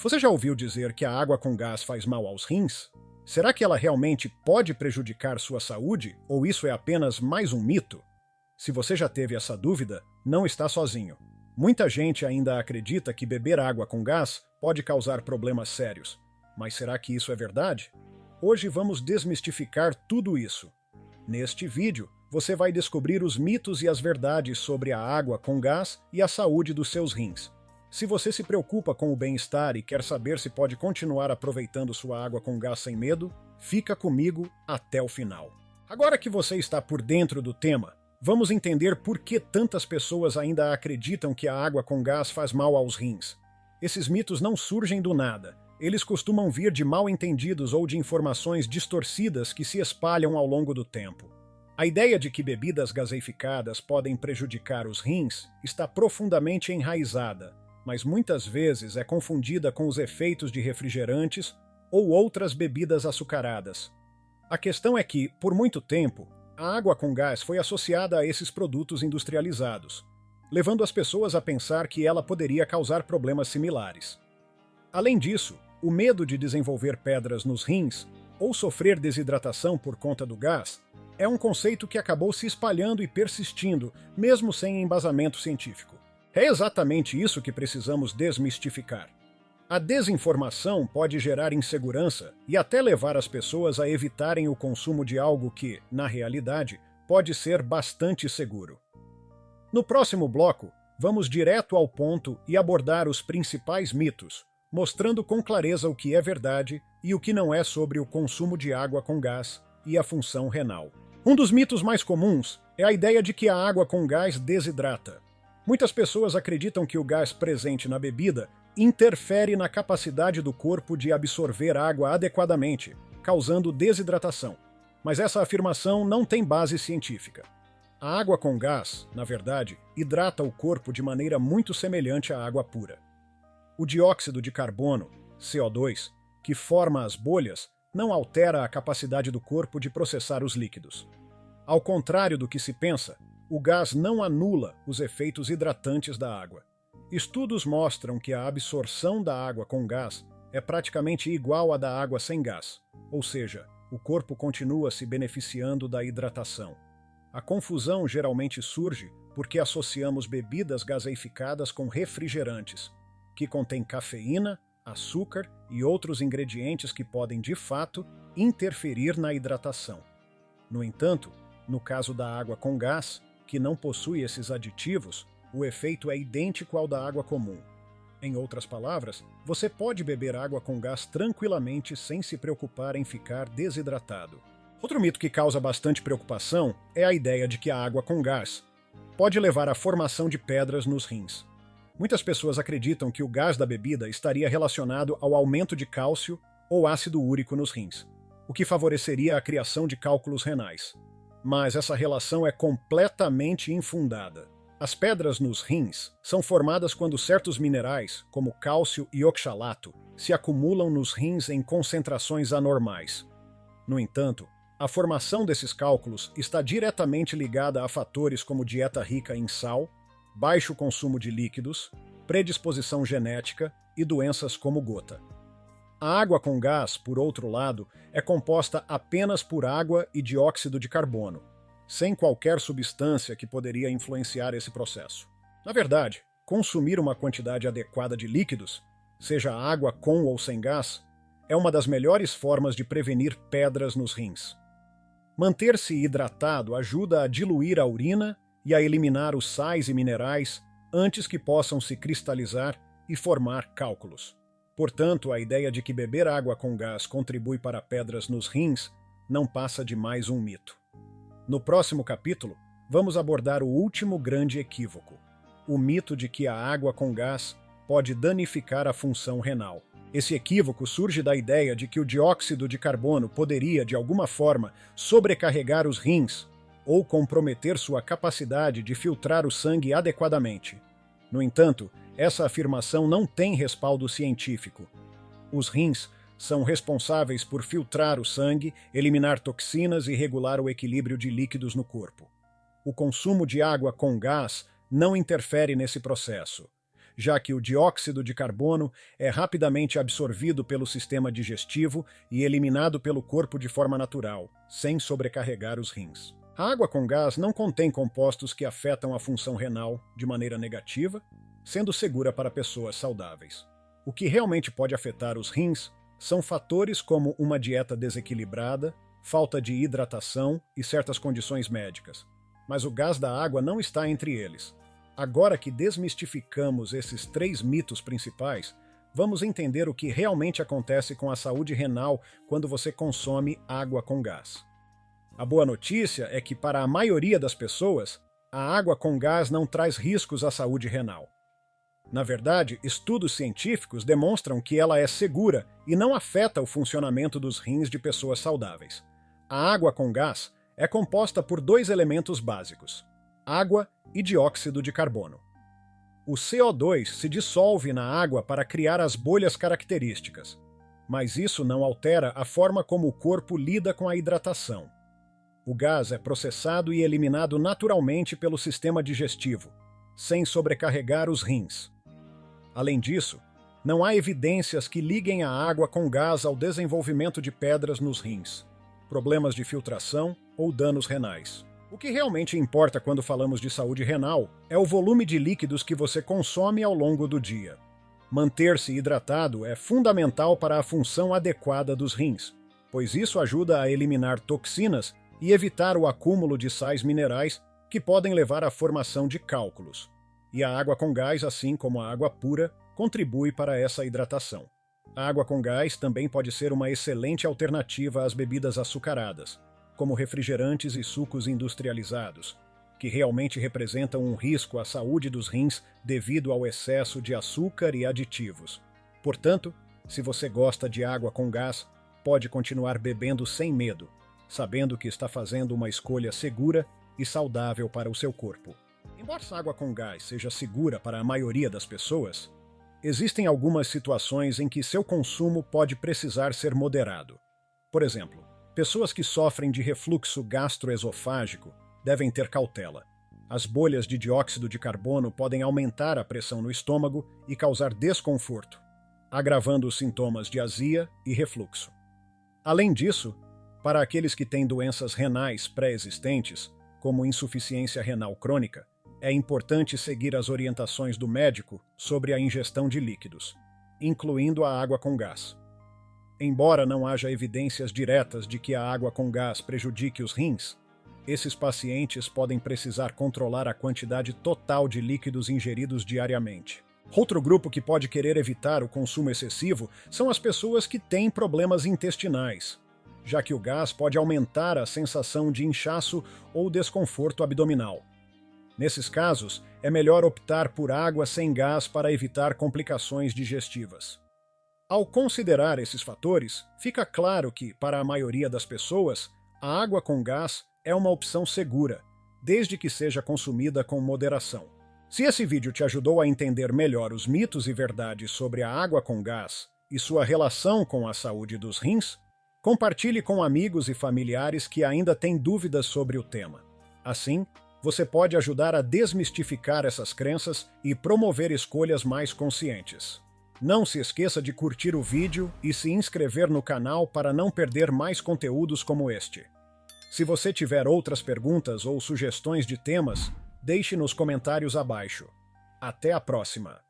Você já ouviu dizer que a água com gás faz mal aos rins? Será que ela realmente pode prejudicar sua saúde ou isso é apenas mais um mito? Se você já teve essa dúvida, não está sozinho. Muita gente ainda acredita que beber água com gás pode causar problemas sérios. Mas será que isso é verdade? Hoje vamos desmistificar tudo isso. Neste vídeo, você vai descobrir os mitos e as verdades sobre a água com gás e a saúde dos seus rins. Se você se preocupa com o bem-estar e quer saber se pode continuar aproveitando sua água com gás sem medo, fica comigo até o final. Agora que você está por dentro do tema, vamos entender por que tantas pessoas ainda acreditam que a água com gás faz mal aos rins. Esses mitos não surgem do nada. Eles costumam vir de mal-entendidos ou de informações distorcidas que se espalham ao longo do tempo. A ideia de que bebidas gaseificadas podem prejudicar os rins está profundamente enraizada, mas muitas vezes é confundida com os efeitos de refrigerantes ou outras bebidas açucaradas. A questão é que, por muito tempo, a água com gás foi associada a esses produtos industrializados, levando as pessoas a pensar que ela poderia causar problemas similares. Além disso, o medo de desenvolver pedras nos rins ou sofrer desidratação por conta do gás é um conceito que acabou se espalhando e persistindo, mesmo sem embasamento científico. É exatamente isso que precisamos desmistificar. A desinformação pode gerar insegurança e até levar as pessoas a evitarem o consumo de algo que, na realidade, pode ser bastante seguro. No próximo bloco, vamos direto ao ponto e abordar os principais mitos, mostrando com clareza o que é verdade e o que não é sobre o consumo de água com gás e a função renal. Um dos mitos mais comuns é a ideia de que a água com gás desidrata. Muitas pessoas acreditam que o gás presente na bebida interfere na capacidade do corpo de absorver água adequadamente, causando desidratação. Mas essa afirmação não tem base científica. A água com gás, na verdade, hidrata o corpo de maneira muito semelhante à água pura. O dióxido de carbono, CO2, que forma as bolhas, não altera a capacidade do corpo de processar os líquidos. Ao contrário do que se pensa, o gás não anula os efeitos hidratantes da água. Estudos mostram que a absorção da água com gás é praticamente igual à da água sem gás, ou seja, o corpo continua se beneficiando da hidratação. A confusão geralmente surge porque associamos bebidas gaseificadas com refrigerantes, que contêm cafeína, açúcar e outros ingredientes que podem, de fato, interferir na hidratação. No entanto, no caso da água com gás, que não possui esses aditivos, o efeito é idêntico ao da água comum. Em outras palavras, você pode beber água com gás tranquilamente sem se preocupar em ficar desidratado. Outro mito que causa bastante preocupação é a ideia de que a água com gás pode levar à formação de pedras nos rins. Muitas pessoas acreditam que o gás da bebida estaria relacionado ao aumento de cálcio ou ácido úrico nos rins, o que favoreceria a criação de cálculos renais. Mas essa relação é completamente infundada. As pedras nos rins são formadas quando certos minerais, como cálcio e oxalato, se acumulam nos rins em concentrações anormais. No entanto, a formação desses cálculos está diretamente ligada a fatores como dieta rica em sal, baixo consumo de líquidos, predisposição genética e doenças como gota. A água com gás, por outro lado, é composta apenas por água e dióxido de carbono, sem qualquer substância que poderia influenciar esse processo. Na verdade, consumir uma quantidade adequada de líquidos, seja água com ou sem gás, é uma das melhores formas de prevenir pedras nos rins. Manter-se hidratado ajuda a diluir a urina e a eliminar os sais e minerais antes que possam se cristalizar e formar cálculos. Portanto, a ideia de que beber água com gás contribui para pedras nos rins não passa de mais um mito. No próximo capítulo, vamos abordar o último grande equívoco, o mito de que a água com gás pode danificar a função renal. Esse equívoco surge da ideia de que o dióxido de carbono poderia, de alguma forma, sobrecarregar os rins ou comprometer sua capacidade de filtrar o sangue adequadamente. No entanto, essa afirmação não tem respaldo científico. Os rins são responsáveis por filtrar o sangue, eliminar toxinas e regular o equilíbrio de líquidos no corpo. O consumo de água com gás não interfere nesse processo. já que o dióxido de carbono é rapidamente absorvido pelo sistema digestivo e eliminado pelo corpo de forma natural, sem sobrecarregar os rins. A água com gás não contém compostos que afetam a função renal de maneira negativa, sendo segura para pessoas saudáveis. O que realmente pode afetar os rins são fatores como uma dieta desequilibrada, falta de hidratação e certas condições médicas. Mas o gás da água não está entre eles. Agora que desmistificamos esses 3 mitos principais, vamos entender o que realmente acontece com a saúde renal quando você consome água com gás. A boa notícia é que, para a maioria das pessoas, a água com gás não traz riscos à saúde renal. Na verdade, estudos científicos demonstram que ela é segura e não afeta o funcionamento dos rins de pessoas saudáveis. A água com gás é composta por 2 elementos básicos: água e dióxido de carbono. O CO2 se dissolve na água para criar as bolhas características, mas isso não altera a forma como o corpo lida com a hidratação. O gás é processado e eliminado naturalmente pelo sistema digestivo, sem sobrecarregar os rins. Além disso, não há evidências que liguem a água com gás ao desenvolvimento de pedras nos rins, problemas de filtração ou danos renais. O que realmente importa quando falamos de saúde renal é o volume de líquidos que você consome ao longo do dia. Manter-se hidratado é fundamental para a função adequada dos rins, pois isso ajuda a eliminar toxinas e evitar o acúmulo de sais minerais que podem levar à formação de cálculos. E a água com gás, assim como a água pura, contribui para essa hidratação. A água com gás também pode ser uma excelente alternativa às bebidas açucaradas, como refrigerantes e sucos industrializados, que realmente representam um risco à saúde dos rins devido ao excesso de açúcar e aditivos. Portanto, se você gosta de água com gás, pode continuar bebendo sem medo, sabendo que está fazendo uma escolha segura e saudável para o seu corpo. Embora a água com gás seja segura para a maioria das pessoas, existem algumas situações em que seu consumo pode precisar ser moderado. Por exemplo, pessoas que sofrem de refluxo gastroesofágico devem ter cautela. As bolhas de dióxido de carbono podem aumentar a pressão no estômago e causar desconforto, agravando os sintomas de azia e refluxo. Além disso, para aqueles que têm doenças renais pré-existentes, como insuficiência renal crônica, é importante seguir as orientações do médico sobre a ingestão de líquidos, incluindo a água com gás. Embora não haja evidências diretas de que a água com gás prejudique os rins, esses pacientes podem precisar controlar a quantidade total de líquidos ingeridos diariamente. Outro grupo que pode querer evitar o consumo excessivo são as pessoas que têm problemas intestinais, já que o gás pode aumentar a sensação de inchaço ou desconforto abdominal. Nesses casos, é melhor optar por água sem gás para evitar complicações digestivas. Ao considerar esses fatores, fica claro que, para a maioria das pessoas, a água com gás é uma opção segura, desde que seja consumida com moderação. Se esse vídeo te ajudou a entender melhor os mitos e verdades sobre a água com gás e sua relação com a saúde dos rins, compartilhe com amigos e familiares que ainda têm dúvidas sobre o tema. Assim, você pode ajudar a desmistificar essas crenças e promover escolhas mais conscientes. Não se esqueça de curtir o vídeo e se inscrever no canal para não perder mais conteúdos como este. Se você tiver outras perguntas ou sugestões de temas, deixe nos comentários abaixo. Até a próxima!